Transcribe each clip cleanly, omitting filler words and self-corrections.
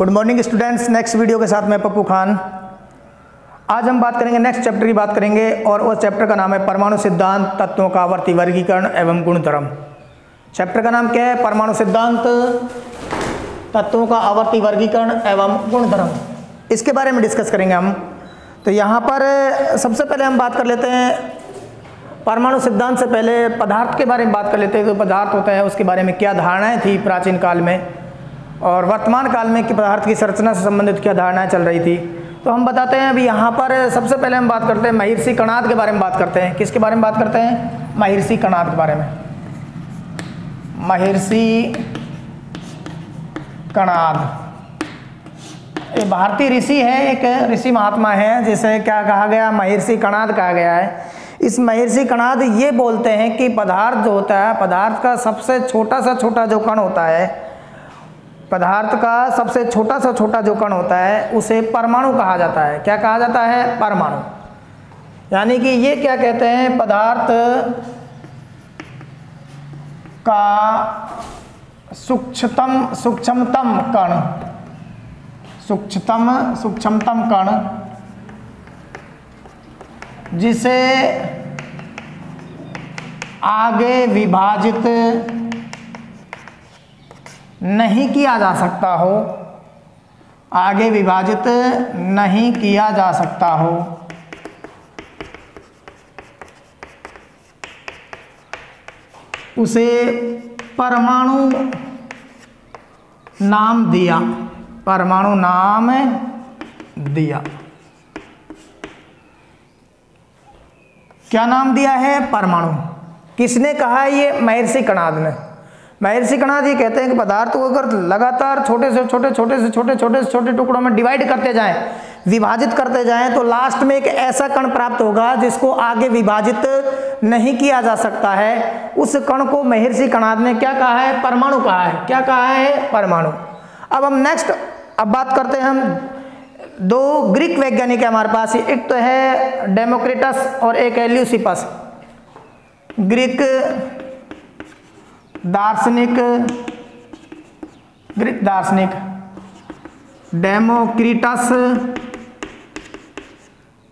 Good morning students. Next video के साथ मैं पप्पू खान। आज हम बात करेंगे, नेक्स्ट चैप्टर की बात करेंगे और उस चैप्टर का नाम है परमाणु सिद्धांत, तत्वों का आवर्ती वर्गीकरण एवं गुणधर्म। चैप्टर का नाम क्या है? परमाणु सिद्धांत, तत्वों का आवर्ती वर्गीकरण एवं गुणधर्म। इसके बारे में डिस्कस करेंगे हम। तो यहाँ पर सबसे पहले हम बात कर लेते हैं परमाणु सिद्धांत से पहले पदार्थ के बारे में बात कर लेते हैं। तो पदार्थ होता है, उसके बारे में क्या धारणाएं थी प्राचीन काल में और वर्तमान काल में कि पदार्थ की संरचना से संबंधित क्या धारणाएं चल रही थी। तो हम बताते हैं अभी यहाँ पर सबसे पहले हम बात करते हैं महर्षि कणाद के बारे में बात करते हैं। किसके बारे में बात करते हैं? महर्षि कणाद के बारे में। महर्षि कणाद ये भारतीय ऋषि है, एक ऋषि महात्मा है जिसे क्या कहा गया? महर्षि कणाद कहा गया है। इस महर्षि कणाद ये बोलते हैं कि पदार्थ जो होता है, पदार्थ का सबसे छोटा सा छोटा जो कण होता है, पदार्थ का सबसे छोटा सा छोटा जो कण होता है उसे परमाणु कहा जाता है। क्या कहा जाता है? परमाणु। यानी कि ये क्या कहते हैं? पदार्थ का सूक्ष्मतम कण जिसे आगे विभाजित नहीं किया जा सकता हो, आगे विभाजित नहीं किया जा सकता हो, उसे परमाणु नाम दिया, परमाणु नाम दिया। क्या नाम दिया है? परमाणु। किसने कहा? ये महर्षि कणाद ने। महर्षि कणाद ये कहते हैं कि पदार्थ को अगर लगातार छोटे से छोटे टुकड़ों में डिवाइड करते जाएं, विभाजित करते जाएं, तो लास्ट में एक ऐसा कण प्राप्त होगा जिसको आगे विभाजित नहीं किया जा सकता है। उस कण को महर्षि कणाद ने क्या कहा है? परमाणु कहा है। क्या कहा है? परमाणु। अब हम नेक्स्ट बात करते हैं, हम दो ग्रीक वैज्ञानिक है हमारे पास। एक तो है डेमोक्रिटस और एक है ल्यूसिपस। ग्रीक दार्शनिक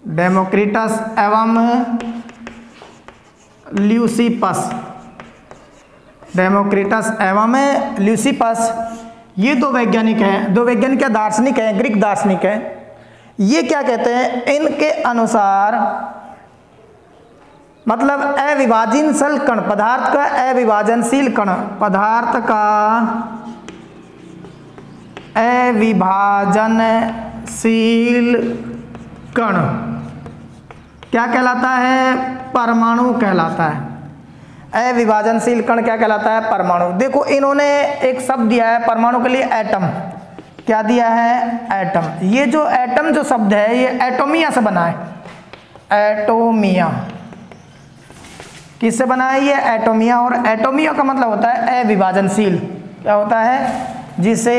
डेमोक्रिटस एवं ल्यूसिपस, ये दो वैज्ञानिक हैं, दार्शनिक हैं, ग्रीक दार्शनिक हैं। ये क्या कहते हैं? इनके अनुसार मतलब अविभाजनशील कण, पदार्थ का अविभाजनशील कण, पदार्थ का अविभाजनशील कण क्या कहलाता है? परमाणु कहलाता है। अविभाजनशील कण क्या कहलाता है? परमाणु। देखो इन्होंने एक शब्द दिया है परमाणु के लिए, एटम। क्या दिया है? एटम। ये जो एटम जो शब्द है ये एटोमिया से बना है। एटोमिया किससे बना है? ये एटोमिया। और एटोमिया का मतलब होता है अविभाजनशील। क्या होता है? जिसे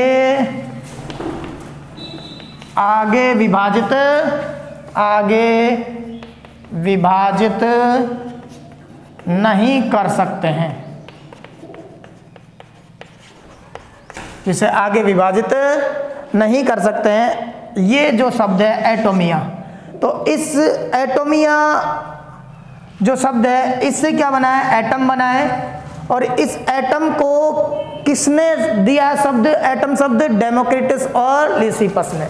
आगे विभाजित नहीं कर सकते हैं, जिसे आगे विभाजित नहीं कर सकते हैं। ये जो शब्द है एटोमिया, तो इस एटोमिया जो शब्द है इससे क्या बना है? एटम बना है। और इस एटम को किसने दिया है शब्द? एटम शब्द डेमोक्रिटस और ल्यूसिपस ने।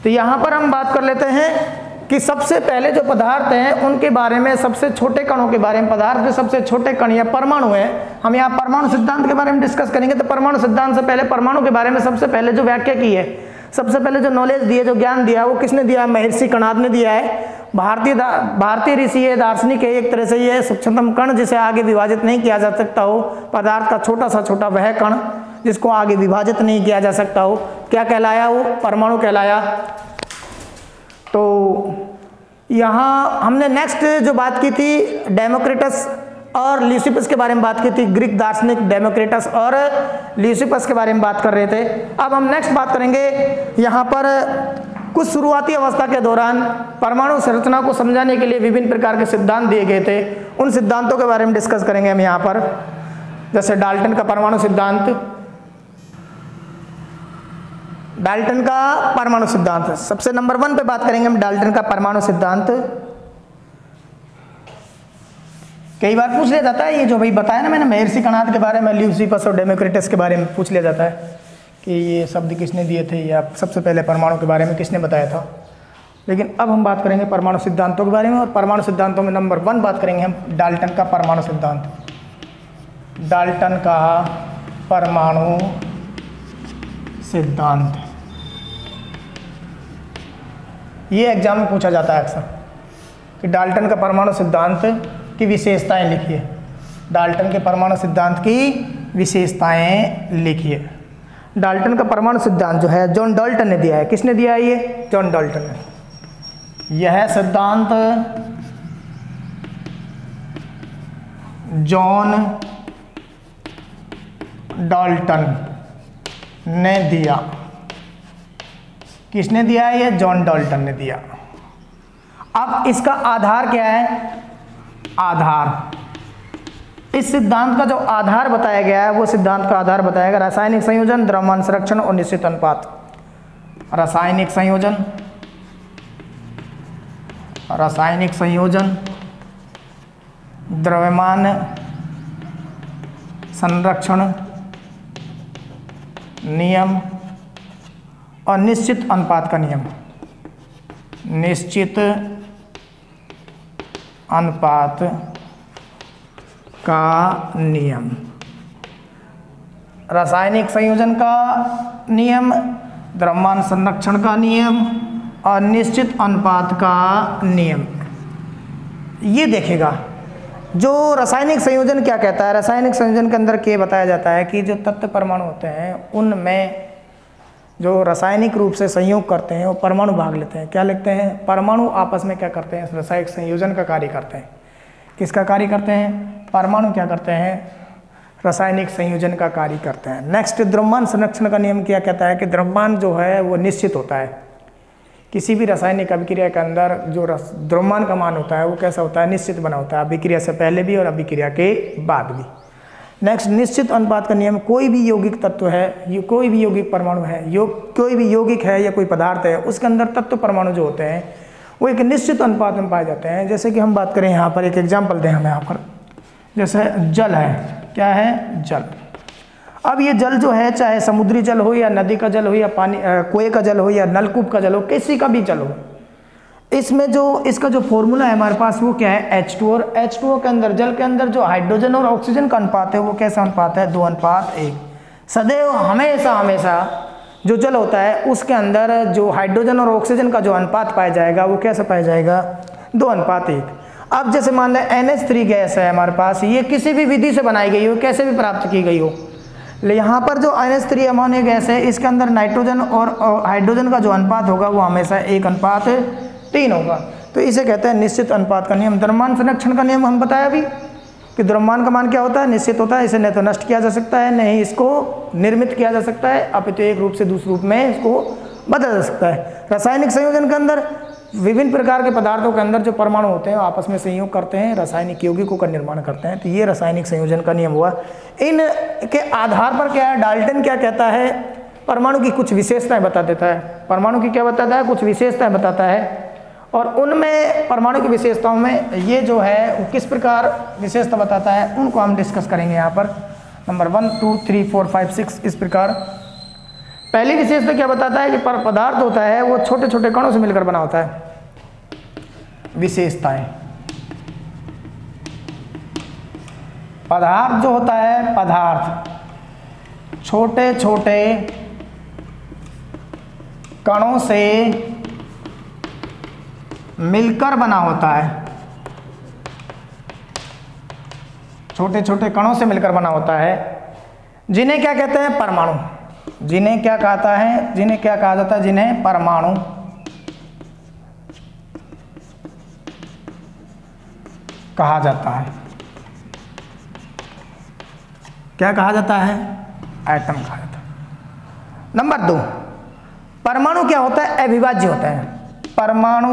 तो यहाँ पर हम बात कर लेते हैं कि सबसे पहले जो पदार्थ हैं उनके बारे में, सबसे छोटे कणों के बारे में। पदार्थ के सबसे छोटे कण या परमाणु है। हम यहाँ परमाणु सिद्धांत के बारे में डिस्कस करेंगे। तो परमाणु सिद्धांत से पहले परमाणु के बारे में सबसे पहले जो व्याख्या की है, सबसे पहले जो नॉलेज दी है, जो ज्ञान दिया है, वो किसने दिया है? महर्षि कणाद ने दिया है। भारतीय ऋषि है, दार्शनिक है। एक तरह से ये सूक्ष्मतम कण जिसे आगे विभाजित नहीं किया जा सकता हो, पदार्थ का छोटा सा छोटा वह कण जिसको आगे विभाजित नहीं किया जा सकता हो, क्या कहलाया? वो परमाणु कहलाया। तो यहाँ हमने नेक्स्ट जो बात की थी डेमोक्रिटस और ल्यूसिपस के बारे में बात की थी। ग्रीक दार्शनिक डेमोक्रिटस और ल्यूसिपस के बारे में बात कर रहे थे। अब हम नेक्स्ट बात करेंगे यहाँ पर कुछ शुरुआती अवस्था के दौरान परमाणु संरचना को समझाने के लिए विभिन्न प्रकार के सिद्धांत दिए गए थे। उन सिद्धांतों के बारे में डिस्कस करेंगे हम यहाँ पर, जैसे डाल्टन का परमाणु सिद्धांत, डाल्टन का परमाणु सिद्धांत। सबसे नंबर 1 पे बात करेंगे हम डाल्टन का परमाणु सिद्धांत। कई बार पूछ लिया जाता है, ये जो भाई बताया ना मैंने महर्षि कणाद के बारे में, ल्यूसिफस और डेमोक्रिटस के बारे में पूछ लिया जाता है कि ये शब्द किसने दिए थे, या सबसे पहले परमाणु के बारे में किसने बताया था। लेकिन अब हम बात करेंगे परमाणु सिद्धांतों के बारे में, और परमाणु सिद्धांतों में नंबर 1 बात करेंगे हम डाल्टन का परमाणु सिद्धांत। डाल्टन का परमाणु सिद्धांत, ये एग्जाम में पूछा जाता है अक्सर कि डाल्टन का परमाणु सिद्धांत की विशेषताएं लिखिए। डाल्टन के परमाणु सिद्धांत की विशेषताएं लिखिए। डाल्टन का परमाणु सिद्धांत जो है जॉन डाल्टन ने दिया है। किसने दिया है? ये जॉन डाल्टन ने। यह सिद्धांत जॉन डाल्टन ने दिया। किसने दिया है? ये जॉन डाल्टन ने दिया। अब इसका आधार क्या है? आधार, इस सिद्धांत का जो आधार बताया गया है वो सिद्धांत का आधार बताया गया रासायनिक संयोजन, द्रव्यमान संरक्षण और निश्चित अनुपात। रासायनिक संयोजन, रासायनिक संयोजन, द्रव्यमान संरक्षण नियम और निश्चित अनुपात का नियम। निश्चित अनुपात का नियम, रासायनिक संयोजन का नियम, द्रव्यमान संरक्षण का नियम और निश्चित अनुपात का नियम। ये देखेगा जो रासायनिक संयोजन क्या कहता है। रासायनिक संयोजन के अंदर क्या बताया जाता है कि जो तत्व परमाणु होते हैं उनमें जो रासायनिक रूप से संयोग करते हैं वो परमाणु भाग लेते हैं। क्या लिखते हैं? परमाणु आपस में क्या करते हैं? रासायनिक संयोजन का कार्य करते हैं। किसका कार्य करते हैं? परमाणु क्या करते हैं? रासायनिक संयोजन का कार्य करते हैं। नेक्स्ट, द्रव्यमान संरक्षण का नियम क्या कहता है कि द्रव्यमान जो है वो निश्चित होता है। किसी भी रासायनिक अभिक्रिया के अंदर जो द्रव्यमान का मान होता है वो कैसा होता है? निश्चित बना होता है, अभिक्रिया से पहले भी और अभिक्रिया के बाद भी। नेक्स्ट, निश्चित अनुपात का नियम, कोई भी यौगिक तत्व है, कोई भी यौगिक परमाणु है, कोई भी यौगिक है या कोई पदार्थ है, उसके अंदर तत्व परमाणु जो होते हैं वो एक निश्चित अनुपात में पाए जाते हैं। जैसे कि हम बात करें यहाँ पर, एक एग्जाम्पल दें हम यहाँ पर, जैसे जल है। क्या है? जल। अब ये जल जो है, चाहे समुद्री जल हो या नदी का जल हो या पानी कुएं का जल हो या नलकूप का जल हो, किसी का भी जल हो, इसमें जो इसका जो फॉर्मूला है हमारे पास वो क्या है? H2। और H2O के अंदर, जल के अंदर जो हाइड्रोजन और ऑक्सीजन का अनुपात है वो कैसा अनुपात है? 2:1। सदैव हमेशा हमेशा जो जल होता है उसके अंदर जो हाइड्रोजन और ऑक्सीजन का जो अनुपात पाया जाएगा वो कैसा पाया जाएगा? 2:1। अब जैसे मान लें NH3 गैस है हमारे पास, ये किसी भी विधि से बनाई गई हो, कैसे भी प्राप्त की गई हो, यहाँ पर जो NH3 अमोनिया गैस है इसके अंदर नाइट्रोजन और हाइड्रोजन का जो अनुपात होगा वो हमेशा 1:3 होगा। तो इसे कहते हैं निश्चित अनुपात का नियम। द्रव्यमान संरक्षण का नियम हम बताया अभी कि द्रव्यमान का मान क्या होता है? निश्चित होता है। इसे न तो नष्ट किया जा सकता है, न ही इसको निर्मित किया जा सकता है, अपितु एक रूप से दूसरे रूप में इसको बदला जा सकता है। रासायनिक संयोजन के अंदर विभिन्न प्रकार के पदार्थों के अंदर जो परमाणु होते हैं आपस में संयोग करते हैं, रासायनिक यौगिकों का निर्माण करते हैं। तो ये रासायनिक संयोजन का नियम हुआ। इन के आधार पर क्या है? डाल्टन क्या कहता है? परमाणु की कुछ विशेषताएं बता देता है। परमाणु की क्या बताता है? कुछ विशेषताएं बताता है। और उनमें परमाणु की विशेषताओं में ये जो है वो किस प्रकार विशेषता बताता है उनको हम डिस्कस करेंगे यहाँ पर। नंबर 1, 2, 3, 4, 5, 6 इस प्रकार। पहली विशेषता क्या बताता है कि पदार्थ होता है वो छोटे छोटे कणों से मिलकर बना होता है। विशेषताएं, पदार्थ जो होता है, पदार्थ छोटे छोटे कणों से मिलकर बना होता है। छोटे छोटे कणों से मिलकर बना होता है, जिन्हें क्या कहते हैं? परमाणु। जिन्हें क्या कहता है? जिन्हें क्या कहा जाता है? जिन्हें परमाणु कहा जाता है। क्या कहा जाता है? एटम कहा जाता है। नंबर 2, परमाणु क्या होता है? अविभाज्य होता है। परमाणु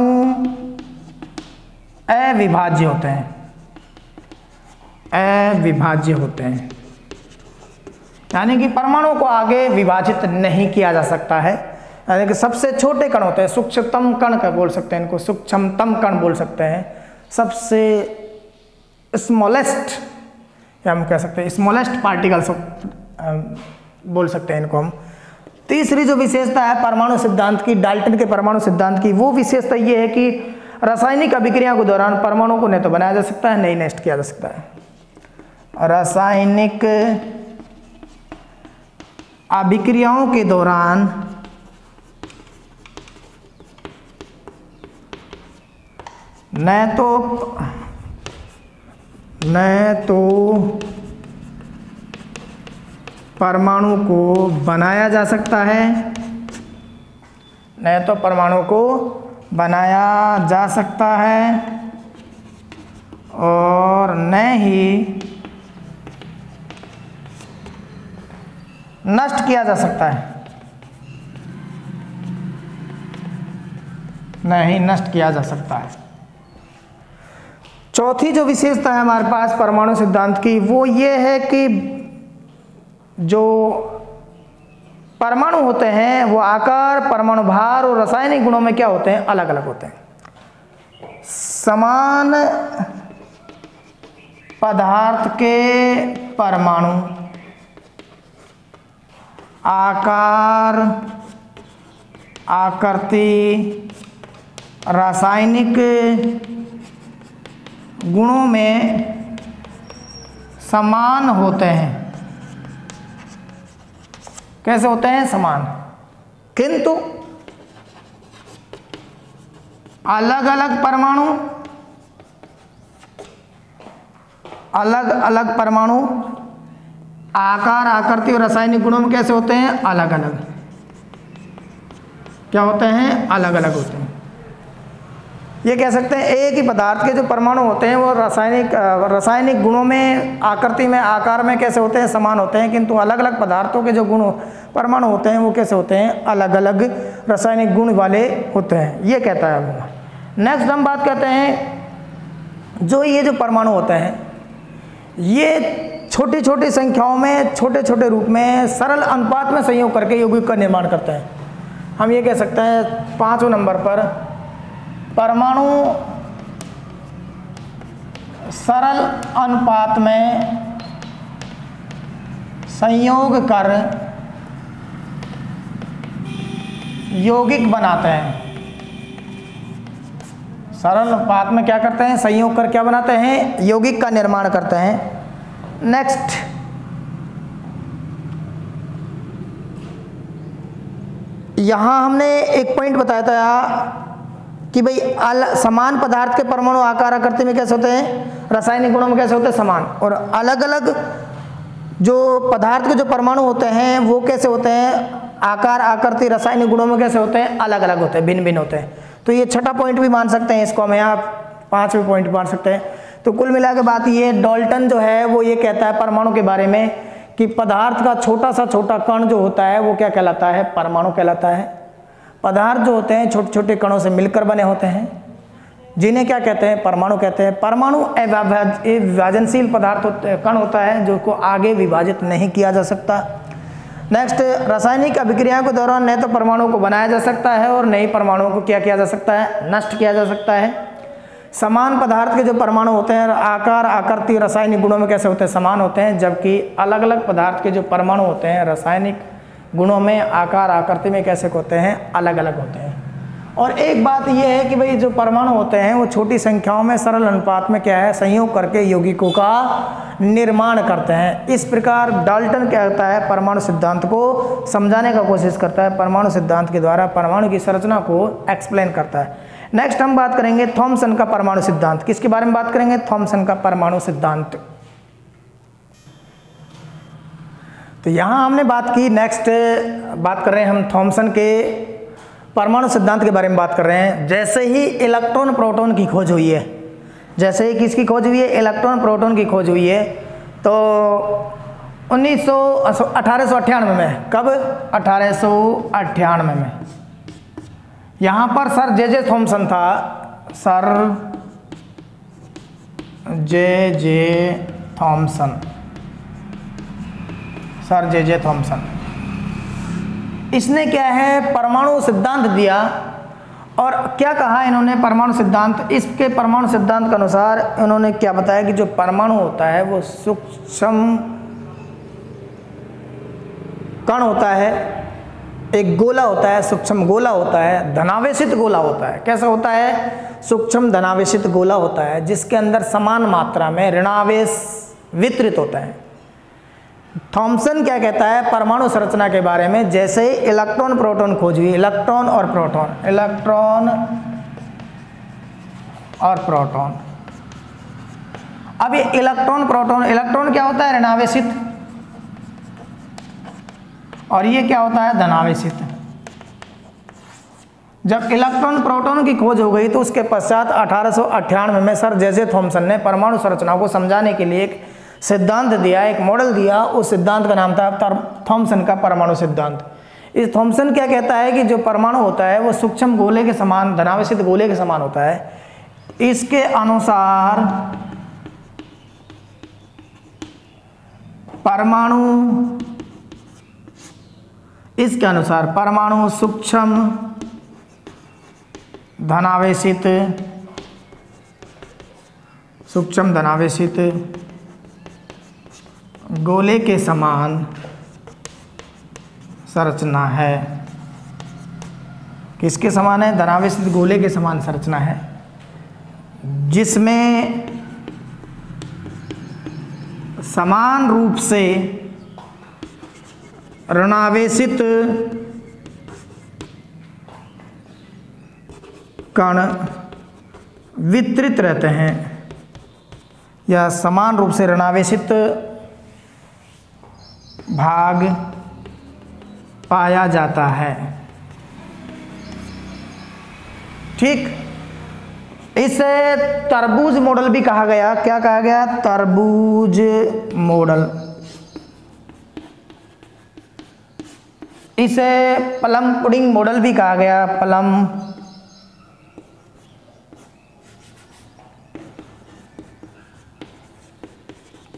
अविभाज्य होते हैं। अविभाज्य होते हैं यानी कि परमाणु को आगे विभाजित नहीं किया जा सकता है। यानी कि सबसे छोटे कण होते हैं, सूक्ष्मतम कण का बोल सकते हैं इनको, सूक्ष्मतम कण बोल सकते हैं, सबसे स्मॉलेस्ट, या हम कह सकते हैं स्मॉलेस्ट पार्टिकल्स बोल सकते हैं इनको हम। तीसरी जो विशेषता है परमाणु सिद्धांत की, डाल्टन के परमाणु सिद्धांत की, वो विशेषता ये है कि रासायनिक अभिक्रिया के दौरान परमाणु को न तो बनाया जा सकता है, नहीं नष्ट किया जा सकता है। रासायनिक अभिक्रियाओं के दौरान न तो परमाणु को बनाया जा सकता है, न तो परमाणु को बनाया जा सकता है और न ही नष्ट किया जा सकता है, नहीं नष्ट किया जा सकता है। चौथी जो विशेषता है हमारे पास परमाणु सिद्धांत की, वो ये है कि जो परमाणु होते हैं वो आकार, परमाणु भार और रासायनिक गुणों में क्या होते हैं, अलग अलग होते हैं। समान पदार्थ के परमाणु आकार, आकृति, रासायनिक गुणों में समान होते हैं। कैसे होते हैं, समान, किंतु अलग अलग परमाणु, अलग अलग परमाणु आकार, आकृति और रासायनिक गुणों में कैसे होते हैं, अलग अलग। क्या होते हैं, अलग अलग होते हैं। ये कह सकते हैं एक ही पदार्थ के जो परमाणु होते हैं वो रासायनिक गुणों में, आकृति में, आकार में कैसे होते हैं, समान होते हैं, किंतु अलग अलग पदार्थों के जो गुण परमाणु होते हैं वो कैसे होते हैं, अलग अलग रासायनिक गुण वाले होते हैं, ये कहता है वो। नेक्स्ट हम बात करते हैं जो ये जो परमाणु होते हैं ये छोटी छोटी संख्याओं में, छोटे छोटे रूप में, सरल अनुपात में संयोग करके यौगिक का निर्माण करते हैं। हम ये कह सकते हैं 5वें नंबर पर परमाणु सरल अनुपात में संयोग कर यौगिक बनाते हैं। सरल अनुपात में क्या करते हैं, संयोग कर क्या बनाते हैं, यौगिक का निर्माण करते हैं। नेक्स्ट यहां हमने एक पॉइंट बताया था कि भाई समान पदार्थ के परमाणु आकार, आकृति में कैसे होते हैं, रासायनिक गुणों में कैसे होते हैं, समान, और अलग अलग जो पदार्थ के जो परमाणु होते हैं वो कैसे होते हैं, आकार, आकृति, रासायनिक गुणों में कैसे होते हैं, अलग अलग होते हैं, भिन्न भिन्न होते हैं। तो ये छठा पॉइंट भी मान सकते हैं, इसको हम यहाँ 5वें पॉइंट मान सकते हैं। तो कुल मिला के बात ये, डाल्टन जो है वो ये कहता है परमाणु के बारे में कि पदार्थ का छोटा सा छोटा कण जो होता है वो क्या कहलाता है, परमाणु कहलाता है। पदार्थ जो होते हैं छोटे छोटे कणों से मिलकर बने होते हैं, जिन्हें क्या कहते हैं, परमाणु कहते हैं। परमाणु विभाजनशील कण होता है जो को आगे विभाजित नहीं किया जा सकता। नेक्स्ट, रासायनिक अभिक्रिया के दौरान न तो परमाणु को बनाया जा सकता है और न ही परमाणुओं को क्या किया जा सकता है, नष्ट किया जा सकता है। समान पदार्थ के जो परमाणु होते हैं आकार, आकृति, रासायनिक गुणों में कैसे होते हैं, समान होते हैं, जबकि अलग अलग पदार्थ के जो परमाणु होते हैं रासायनिक गुणों में, आकार, आकृति में कैसे होते हैं, अलग अलग होते हैं। और एक बात यह है कि भाई जो परमाणु होते हैं वो छोटी संख्याओं में सरल अनुपात में क्या है, संयोग करके यौगिकों का निर्माण करते हैं। इस प्रकार डाल्टन क्या होता है, परमाणु सिद्धांत को समझाने का कोशिश करता है, परमाणु सिद्धांत के द्वारा परमाणु की संरचना को एक्सप्लेन करता है। नेक्स्ट हम बात करेंगे थॉमसन का परमाणु सिद्धांत। किसके बारे में बात करेंगे, थॉमसन का परमाणु सिद्धांत। तो यहाँ हमने बात की, नेक्स्ट बात कर रहे हैं हम थॉमसन के परमाणु सिद्धांत के बारे में बात कर रहे हैं। जैसे ही इलेक्ट्रॉन प्रोटॉन की खोज हुई है, जैसे ही किसकी खोज हुई है, इलेक्ट्रॉन प्रोटॉन की खोज हुई है, तो 1898 में, कब, 1898 में यहाँ पर सर जे थॉमसन था, sir J Thomson, sir J Thomson. इसने क्या है परमाणु सिद्धांत दिया, और क्या कहा इन्होंने परमाणु सिद्धांत, इसके परमाणु सिद्धांत के अनुसार इन्होंने क्या बताया कि जो परमाणु होता है वो सूक्ष्म कण होता है, एक गोला होता है, सूक्ष्म गोला होता है, धनावेशित गोला होता है। कैसा होता है? सूक्ष्म धनावेशित गोला होता है जिसके अंदर समान मात्रा में ऋणावेश वितरित होता है। थॉमसन क्या कहता है परमाणु संरचना के बारे में? जैसे ही इलेक्ट्रॉन प्रोटॉन खोज हुई, इलेक्ट्रॉन और प्रोटॉन, इलेक्ट्रॉन और प्रोटॉन। अब ये इलेक्ट्रॉन प्रोटॉन, इलेक्ट्रॉन क्या होता है? ऋणावेशित, और ये क्या होता है? धनावेशित। जब इलेक्ट्रॉन प्रोटॉन की खोज हो गई तो उसके पश्चात 1898 में सर जे थॉमसन ने परमाणु संरचना को समझाने के लिए एक सिद्धांत दिया, एक मॉडल दिया। उस सिद्धांत का नाम था थॉमसन का परमाणु सिद्धांत। इस थॉमसन क्या कहता है कि जो परमाणु होता है वो सूक्ष्म गोले के समान, धनावेशित गोले के समान होता है। इसके अनुसार परमाणु सूक्ष्म धनावेशित गोले के समान संरचना है। किसके समान है? धनावेशित गोले के समान संरचना है, जिसमें समान रूप से ऋणावेशित कण वितरित रहते हैं, या समान रूप से ऋणावेशित भाग पाया जाता है। ठीक, इसे तरबूज मॉडल भी कहा गया। क्या कहा गया? तरबूज मॉडल। इसे प्लम पुडिंग मॉडल भी कहा गया, प्लम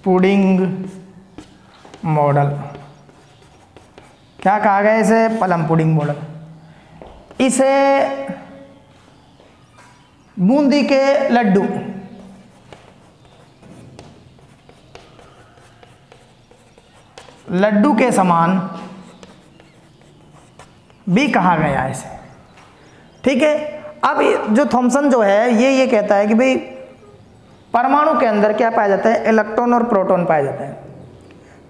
पुडिंग मॉडल। क्या कहा गया इसे? Plum pudding model. इसे बूंदी के लड्डू के समान भी कहा गया है इसे। ठीक है। अब जो थॉमसन जो है ये कहता है कि भाई परमाणु के अंदर क्या पाया जाता है? इलेक्ट्रॉन और प्रोटॉन पाया जाता है।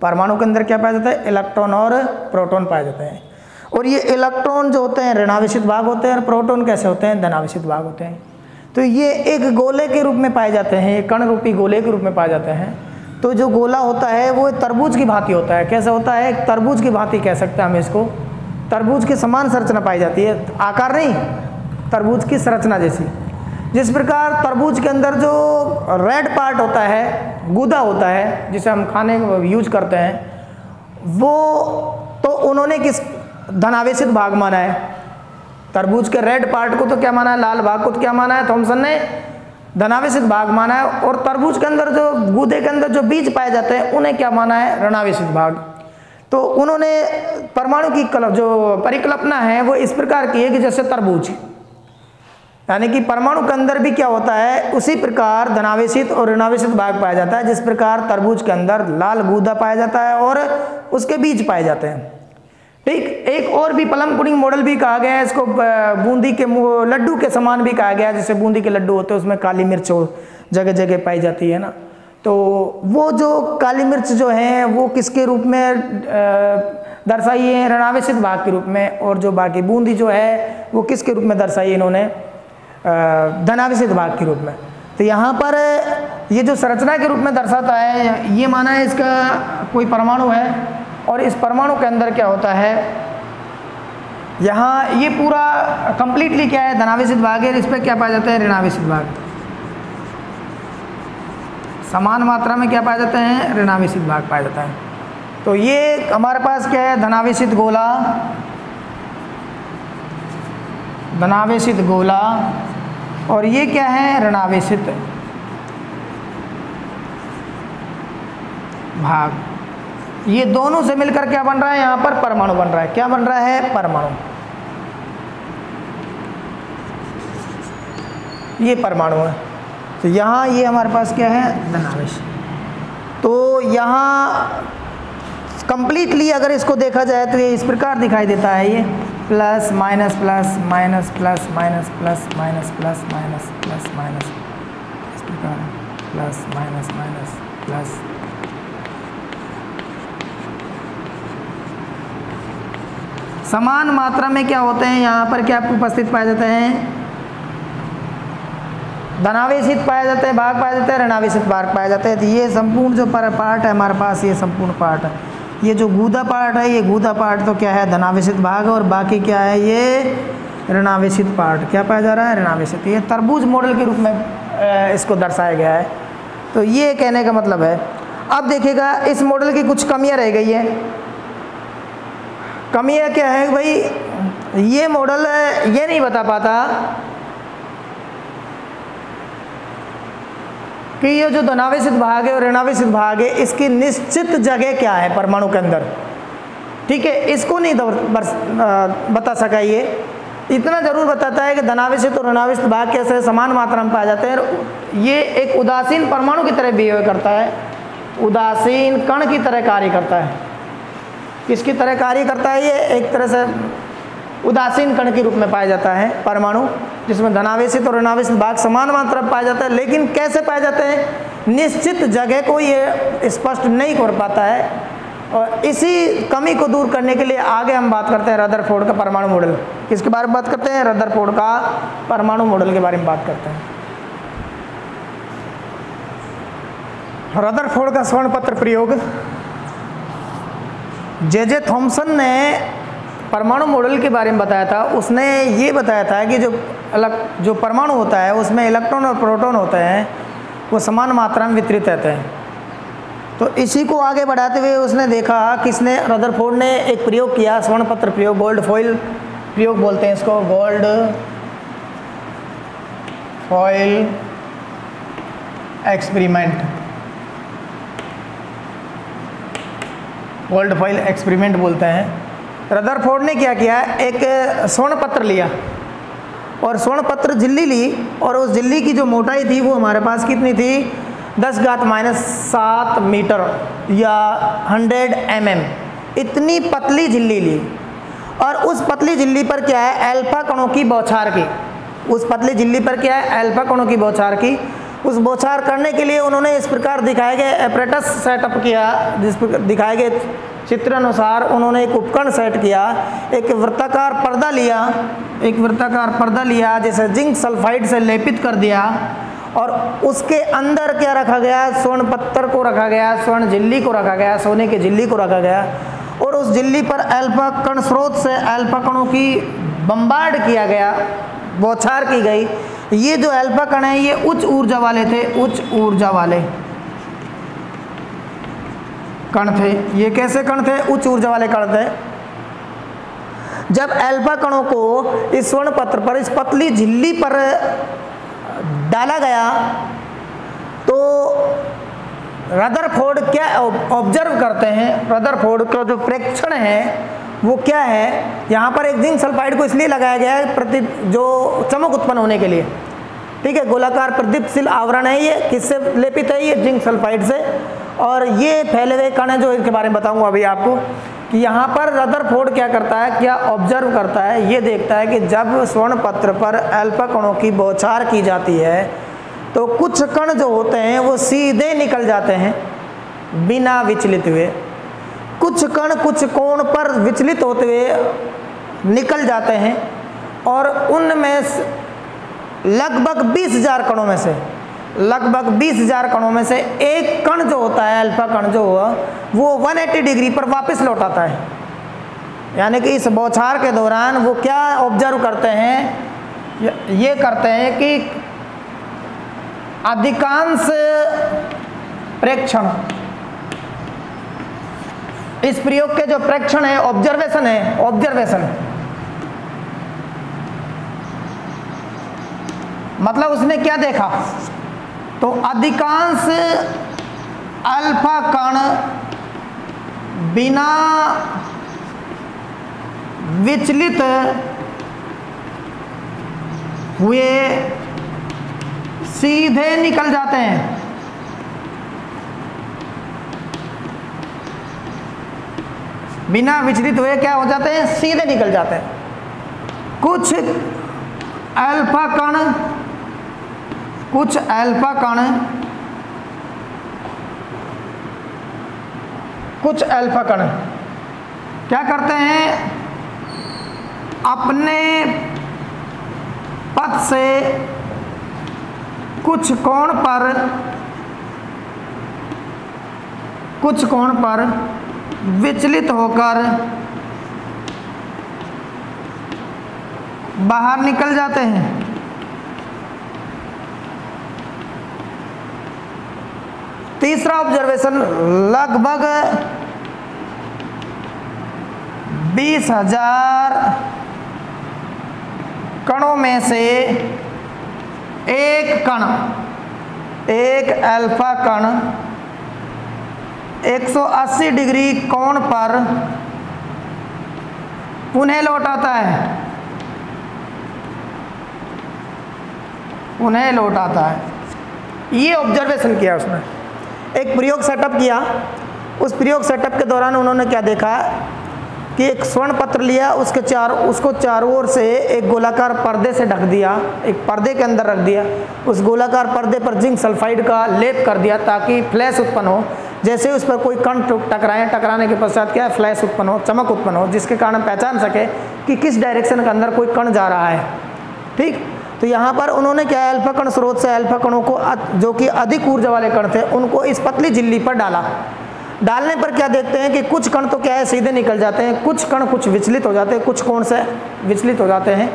परमाणु के अंदर क्या पाया जाता है? इलेक्ट्रॉन और प्रोटॉन पाए जाते हैं। और ये इलेक्ट्रॉन जो होते हैं ऋणावेशित भाग होते हैं, और प्रोटॉन कैसे होते हैं? धनावेशित भाग होते हैं। तो ये एक गोले के रूप में पाए जाते हैं, एक कण रूपी गोले के रूप में पाए जाते हैं। तो जो गोला होता है वो तरबूज की भांति होता है। कैसा होता है? एक तरबूज की भांति कह सकते हैं हम इसको। तरबूज की समान संरचना पाई जाती है, आकार नहीं, तरबूज की संरचना जैसी। जिस प्रकार तरबूज के अंदर जो रेड पार्ट होता है, गूदा होता है, जिसे हम खाने को यूज करते हैं, वो तो उन्होंने किस धनावेशित भाग माना है। तरबूज के रेड पार्ट को तो क्या माना है? लाल भाग को तो क्या माना है? थॉमसन ने धनावेशित भाग माना है। और तरबूज के अंदर जो गूदे के अंदर जो बीज पाए जाते हैं उन्हें क्या माना है? ऋणावेशित भाग। तो उन्होंने परमाणु की जो परिकल्पना है वो इस प्रकार की है कि जैसे तरबूज, यानी कि परमाणु के अंदर भी क्या होता है उसी प्रकार धनावेशित और ऋणावेशित भाग पाया जाता है। जिस प्रकार तरबूज के अंदर लाल गूदा पाया जाता है और उसके बीज पाए जाते हैं। ठीक, एक और भी प्लम पुडिंग मॉडल भी कहा गया है। इसको बूंदी के लड्डू के समान भी कहा गया है। जैसे बूंदी के लड्डू होते हैं उसमें काली मिर्च जगह जगह पाई जाती है ना। तो वो जो काली मिर्च जो है वो किसके रूप में दर्शाई है? ऋणावेशित भाग के रूप में। और जो बाकी बूंदी जो है वो किसके रूप में दर्शाई है इन्होंने? धनावेशित भाग के रूप में। तो यहाँ पर ये जो संरचना के रूप में दर्शाता है, ये माना है इसका कोई परमाणु है, और इस परमाणु के अंदर क्या होता है, यहाँ ये पूरा कंप्लीटली क्या है? धनावेशित भाग है। इस पर क्या पाया जाता है? ऋणावेशित भाग। समान मात्रा में क्या पाया जाते हैं? ऋणावेशित भाग पाया जाता है। तो ये हमारे पास क्या है? धनावेशित गोला, धनावेशित गोला, और ये क्या है? ऋणावेशित भाग। ये दोनों से मिलकर क्या बन रहा है, यहाँ पर परमाणु बन रहा है। क्या बन रहा है, परमाणु। ये परमाणु है। तो यहाँ ये हमारे पास क्या है, धनावेश। तो यहाँ कंप्लीटली अगर इसको देखा जाए तो ये इस प्रकार दिखाई देता है, ये plus minus plus minus plus minus plus minus plus minus plus minus, इस प्रकार प्लस माइनस माइनस प्लस। समान मात्रा में क्या होते हैं, यहाँ पर क्या उपस्थित पाए जाते हैं, धनावेशित पाए जाते हैं, भाग पाए जाते हैं, ऋणावेशित भाग पाए जाते हैं। तो ये संपूर्ण जो पार्ट है हमारे पास, ये संपूर्ण पार्ट है। ये जो गूदा पार्ट है, ये गूदा पार्ट तो क्या है, धनावेशित भाग, और बाकी क्या है, ये ऋणावेशित पार्ट। क्या पाया जा रहा है, ऋणावेशित। ये तरबूज मॉडल के रूप में इसको दर्शाया गया है। तो ये कहने का मतलब है। अब देखिएगा इस मॉडल की कुछ कमियां रह गई है। कमियां क्या है भाई, ये मॉडल ये नहीं बता पाता कि ये जो धनावेशित भाग है और ऋणावेशित भाग है, इसकी निश्चित जगह क्या है परमाणु के अंदर। ठीक है, इसको नहीं बता सका। ये इतना जरूर बताता है कि धनावेशित और ऋणावेशित भाग कैसे समान मात्रा में पाए जाते हैं। ये एक उदासीन परमाणु की तरह बिहेव करता है, उदासीन कण की तरह कार्य करता है। किसकी तरह कार्य करता है, ये एक तरह से उदासीन कण के रूप में पाया जाता है परमाणु, जिसमें धनावेशित और ऋणावेशित भाग समान मात्रा में पाया जाता है। लेकिन कैसे पाए जाते हैं, निश्चित जगह को ये स्पष्ट नहीं कर पाता है। और इसी कमी को दूर करने के लिए आगे हम बात करते हैं रदरफोर्ड का परमाणु मॉडल। किसके बारे में बात करते हैं, रदरफोर्ड का परमाणु मॉडल के बारे में बात करते हैं। रदरफोर्ड का स्वर्ण पत्र प्रयोग, जे थॉमसन ने परमाणु मॉडल के बारे में बताया था। उसने ये बताया था कि जो परमाणु होता है उसमें इलेक्ट्रॉन और प्रोटॉन होते हैं, वो समान मात्रा में वितरित रहते हैं। तो इसी को आगे बढ़ाते हुए उसने देखा, किसने, रदरफोर्ड ने एक प्रयोग किया, स्वर्ण पत्र प्रयोग, गोल्ड फॉइल प्रयोग बोलते हैं इसको, gold foil experiment, gold foil experiment बोलते हैं। रदरफोर्ड ने क्या किया, एक स्वर्ण पत्र लिया और स्वर्ण पत्र झिल्ली ली, और उस झिल्ली की जो मोटाई थी वो हमारे पास कितनी थी, 10⁻⁷ मीटर या 100 mm, इतनी पतली झिल्ली ली। और उस पतली झिल्ली पर क्या है, अल्फा कणों की बौछार की। उस पतली झिल्ली पर क्या है, अल्फा कणों की बौछार की। उस बौछार करने के लिए उन्होंने इस प्रकार दिखाए गए एपरेटस सेटअप किया, जिस प्रकार दिखाए गए चित्र अनुसार उन्होंने एक उपकरण सेट किया। एक वृत्ताकार पर्दा लिया, एक वृत्ताकार पर्दा लिया जिसे जिंक सल्फाइड से लेपित कर दिया, और उसके अंदर क्या रखा गया, स्वर्ण पत्थर को रखा गया, स्वर्ण झिल्ली को रखा गया, सोने की झिल्ली को रखा गया, और उस झिल्ली पर अल्फा कण स्रोत से अल्फा कणों की बम्बार्ड किया गया, बौछार की गई। ये जो अल्फा कण है ये उच्च ऊर्जा वाले थे, उच्च ऊर्जा वाले कण थे। ये कैसे कण थे, उच्च ऊर्जा वाले कण थे। जब अल्फा कणों को इस स्वर्ण पत्र पर, इस पतली झिल्ली पर डाला गया, तो रदरफोर्ड क्या ऑब्जर्व करते हैं, रदरफोर्ड का जो प्रेक्षण है वो क्या है, यहाँ पर एक जिंक सल्फाइड को इसलिए लगाया गया है जो चमक उत्पन्न होने के लिए। ठीक है, गोलाकार प्रदीप्तशील आवरण है, ये किससे लेपित है, ये जिंक सल्फाइड से। और ये फैले हुए कण है जो इनके बारे में बताऊंगा अभी आपको, कि यहाँ पर रदरफोर्ड क्या करता है, क्या ऑब्जर्व करता है, ये देखता है कि जब स्वर्ण पत्र पर अल्फा कणों की बौछार की जाती है तो कुछ कण जो होते हैं वो सीधे निकल जाते हैं बिना विचलित हुए, कुछ कण कुछ कोण पर विचलित होते हुए निकल जाते हैं, और उनमें लगभग 20,000 कणों में से, लगभग 20,000 कणों में से एक कण जो होता है, अल्फा कण जो हुआ, वो 180 डिग्री पर वापस लौट आता है। यानी कि इस बौछार के दौरान वो क्या ऑब्जर्व करते हैं, ये करते हैं कि अधिकांश प्रेक्षण, इस प्रयोग के जो प्रेक्षण है, ऑब्जर्वेशन है, ऑब्जर्वेशन मतलब उसने क्या देखा, तो अधिकांश अल्फा कण बिना विचलित हुए सीधे निकल जाते हैं। बिना विचलित हुए क्या हो जाते हैं? सीधे निकल जाते हैं। कुछ अल्फा कण क्या करते हैं? अपने पथ से कुछ कोण पर विचलित होकर बाहर निकल जाते हैं। तीसरा ऑब्जर्वेशन, लगभग 20,000 कणों में से एक अल्फा कण 180 डिग्री कोण पर पुनः लौट आता है। ये ऑब्जर्वेशन किया उसने, एक प्रयोग सेटअप किया। उस प्रयोग सेटअप के दौरान उन्होंने क्या देखा कि एक स्वर्ण पत्र लिया, उसको चारों ओर से एक गोलाकार पर्दे से ढक दिया, एक पर्दे के अंदर रख दिया। उस गोलाकार पर्दे पर जिंक सल्फाइड का लेप कर दिया ताकि फ्लैश उत्पन्न हो। जैसे उस पर कोई कण टकराने के पश्चात क्या फ्लैश उत्पन्न हो, चमक उत्पन्न हो, जिसके कारण पहचान सके कि किस डायरेक्शन के अंदर कोई कण जा रहा है। ठीक, तो यहाँ पर उन्होंने क्या, अल्फा कण स्रोत से अल्फा कणों को, जो कि अधिक ऊर्जा वाले कण थे, उनको इस पतली झिल्ली पर डालने पर क्या देखते हैं कि कुछ कण तो क्या है सीधे निकल जाते हैं, कुछ कण कुछ विचलित हो जाते हैं, कुछ कोण से विचलित हो जाते हैं,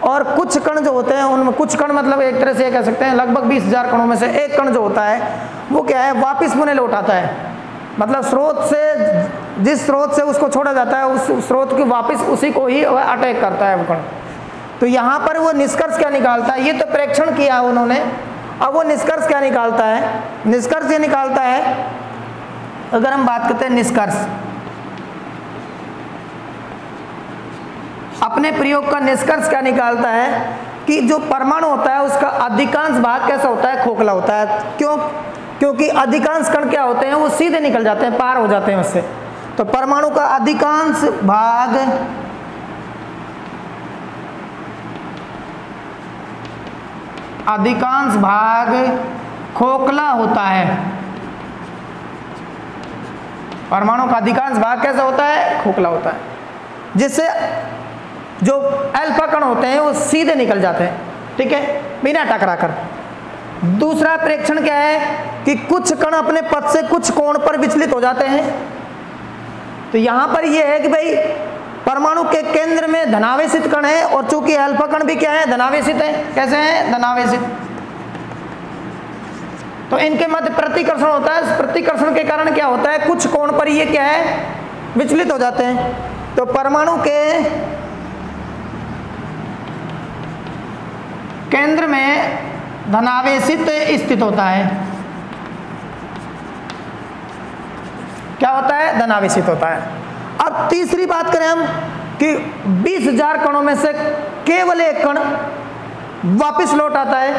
और कुछ कण जो होते हैं उनमें, कुछ कण मतलब एक तरह से ये कह सकते हैं लगभग 20,000 कणों में से एक कण जो होता है वो क्या है, वापस पुनः लौट आता है। मतलब स्रोत से, जिस स्रोत से उसको छोड़ा जाता है उस स्रोत की वापस उसी को ही अटैक करता है वो कण। तो यहाँ पर वो निष्कर्ष क्या निकालता है, ये तो प्रेक्षण किया उन्होंने, अब वो निष्कर्ष क्या निकालता है? निष्कर्ष ये निकालता है, अगर हम बात करते हैं निष्कर्ष, अपने प्रयोग का निष्कर्ष क्या निकालता है कि जो परमाणु होता है उसका अधिकांश भाग कैसा होता है, खोखला होता है। क्यों? क्योंकि अधिकांश कण क्या होते हैं, वो सीधे निकल जाते हैं, पार हो जाते हैं उससे। तो परमाणु का अधिकांश भाग खोखला होता है। परमाणु का अधिकांश भाग कैसा होता है, खोखला होता है, जिससे जो अल्फा कण होते हैं वो सीधे निकल जाते हैं, ठीक है, बिना टकराकर। दूसरा प्रेक्षण क्या है कि कुछ कण अपने पथ से कुछ कोण पर विचलित हो जाते हैं। तो यहां पर यह है कि भाई परमाणु के केंद्र में धनावेशित कण है, और चूंकि अल्फा कण भी क्या है, धनावेशित है। कैसे हैं? धनावेशित। तो इनके मध्य प्रतिकर्षण होता है। इस प्रतिकर्षण के कारण क्या होता है, कुछ कोण पर ये क्या है, विचलित हो जाते हैं। तो परमाणु के केंद्र में धनावेशित स्थित होता है। क्या होता है? धनावेशित होता है। अब तीसरी बात करें हम कि 20,000 कणों में से केवल एक कण वापस लौट आता है,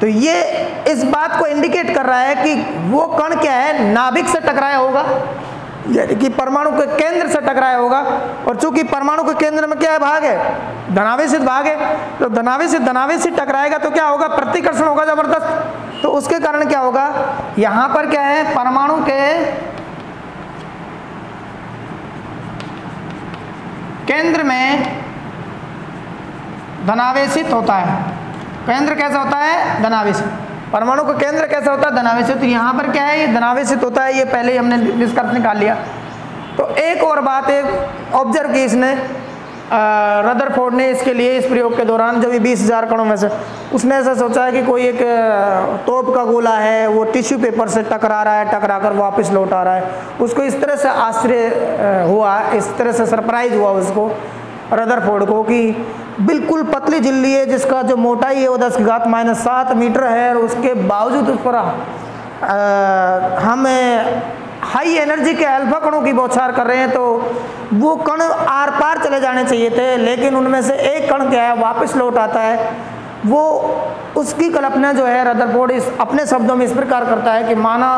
तो ये इस बात को इंडिकेट कर रहा है कि वो कण क्या है, नाभिक से टकराया होगा, यानी कि परमाणु के केंद्र से टकराया होगा। और चूंकि परमाणु के केंद्र में क्या है, भाग है, धनावेशित भाग है। तो धनावेशित टकराएगा तो क्या होगा, प्रतिकर्षण होगा जबरदस्त। तो उसके कारण क्या होगा, यहां पर क्या है, परमाणु के केंद्र में धनावेशित होता है। केंद्र कैसा होता है, धनावेशित। परमाणु का केंद्र कैसा होता है, धनावेशित। यहाँ पर क्या है, ये धनावेशित होता है, ये पहले ही हमने निष्कर्ष निकाल लिया। तो एक और बात एक ऑब्जर्व की इसने, रदरफोर्ड ने इसके लिए, इस प्रयोग के दौरान जो भी 20,000 कणों में से, उसने ऐसा सोचा है कि कोई एक तोप का गोला है, वो टिश्यू पेपर से टकरा रहा है, टकरा कर वापस लौट आ रहा है। उसको इस तरह से आश्चर्य हुआ, इस तरह से सरप्राइज हुआ उसको, रदरफोर्ड को, कि बिल्कुल पतली झिल्ली है जिसका जो मोटाई है वो 10⁻⁷ मीटर है, और उसके बावजूद उस पर हमें हाई एनर्जी के अल्फा कणों की बौछार कर रहे हैं, तो वो कण आर पार चले जाने चाहिए थे, लेकिन उनमें से एक कण क्या है वापस लौट आता है। वो उसकी कल्पना जो है रदरफोर्ड इस अपने शब्दों में इस प्रकार करता है कि माना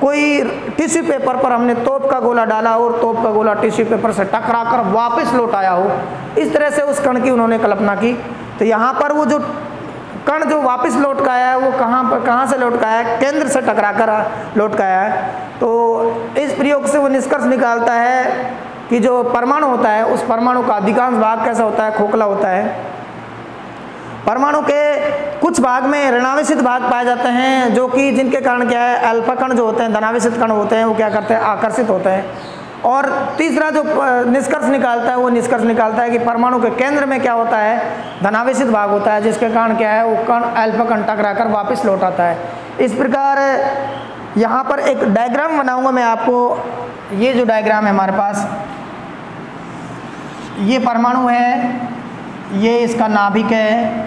कोई टिश्यू पेपर पर हमने तोप का गोला डाला और तोप का गोला टिश्यू पेपर से टकराकर वापस लौट आया हो, इस तरह से उस कण की उन्होंने कल्पना की। तो यहाँ पर वो जो कण जो वापस लौट का आया है वो कहाँ से लौट का आया है, केंद्र से टकराकर लौट का आया है। तो इस प्रयोग से वो निष्कर्ष निकालता है कि जो परमाणु होता है उस परमाणु का अधिकांश भाग कैसा होता है, खोखला होता है। परमाणु के कुछ भाग में ऋणावेशित भाग पाए जाते हैं, जो कि जिनके कारण क्या है अल्फा कण जो होते हैं, धनावेशित कण होते हैं, वो क्या करते हैं आकर्षित होते हैं। और तीसरा जो निष्कर्ष निकालता है वो निष्कर्ष निकालता है कि परमाणु के केंद्र में क्या होता है, धनावेशित भाग होता है, जिसके कारण क्या है वो कण अल्फा कण टकराकर वापस लौट आता है। इस प्रकार यहाँ पर एक डायग्राम बनाऊंगा मैं आपको। ये जो डायग्राम है हमारे पास, ये परमाणु है, ये इसका नाभिक है।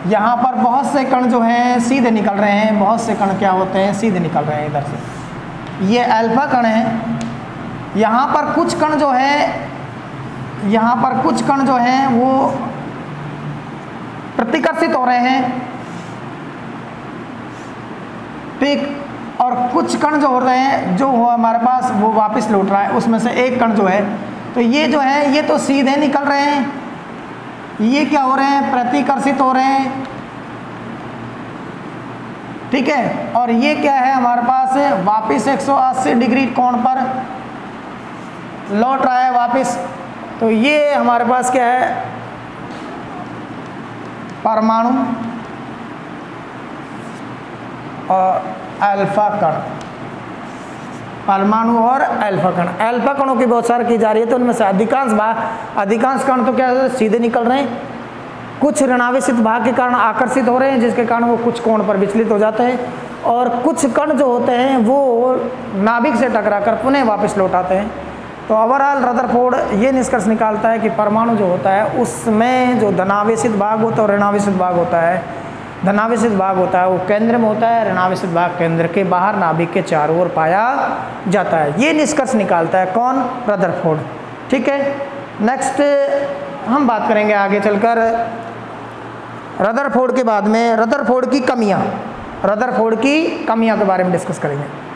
यहाँ पर बहुत से कण जो हैं सीधे निकल रहे हैं, बहुत से कण क्या होते हैं सीधे निकल रहे हैं इधर से। ये अल्फा कण है। यहाँ पर कुछ कण जो है, यहाँ पर कुछ कण जो हैं वो प्रतिकर्षित हो रहे हैं, ठीक, और कुछ कण जो हो रहे हैं जो हमारे पास वो वापस लौट रहा है। उसमें से एक कण जो है, तो ये जो है ये तो सीधे निकल रहे हैं, ये क्या हो रहे हैं प्रतिकर्षित हो रहे हैं, ठीक है। और ये क्या है हमारे पास वापस 180 डिग्री कोण पर लौट रहा है वापस। तो ये हमारे पास क्या है परमाणु और अल्फा कण, परमाणु और अल्फा कण। अल्फा कणों की बौछार की जा रही है, तो उनमें से अधिकांश कण तो क्या सीधे निकल रहे हैं, कुछ ऋणावेशित भाग के कारण आकर्षित हो रहे हैं, जिसके कारण वो कुछ कोण पर विचलित हो जाते हैं, और कुछ कण जो होते हैं वो नाभिक से टकराकर पुनः वापस लौट आते हैं। तो ओवरऑल रदरफोर्ड ये निष्कर्ष निकालता है कि परमाणु जो होता है उसमें जो धनावेशित भाग होता है और ऋणावेशित भाग होता है, धनावेशित भाग होता है वो केंद्र में होता है, ऋणावेशित भाग केंद्र के बाहर नाभिक के चारों ओर पाया जाता है। ये निष्कर्ष निकालता है कौन, रदरफोर्ड, ठीक है। नेक्स्ट हम बात करेंगे आगे चलकर रदरफोर्ड के बाद में रदरफोर्ड की कमियां, रदरफोर्ड की कमियां के बारे में डिस्कस करेंगे।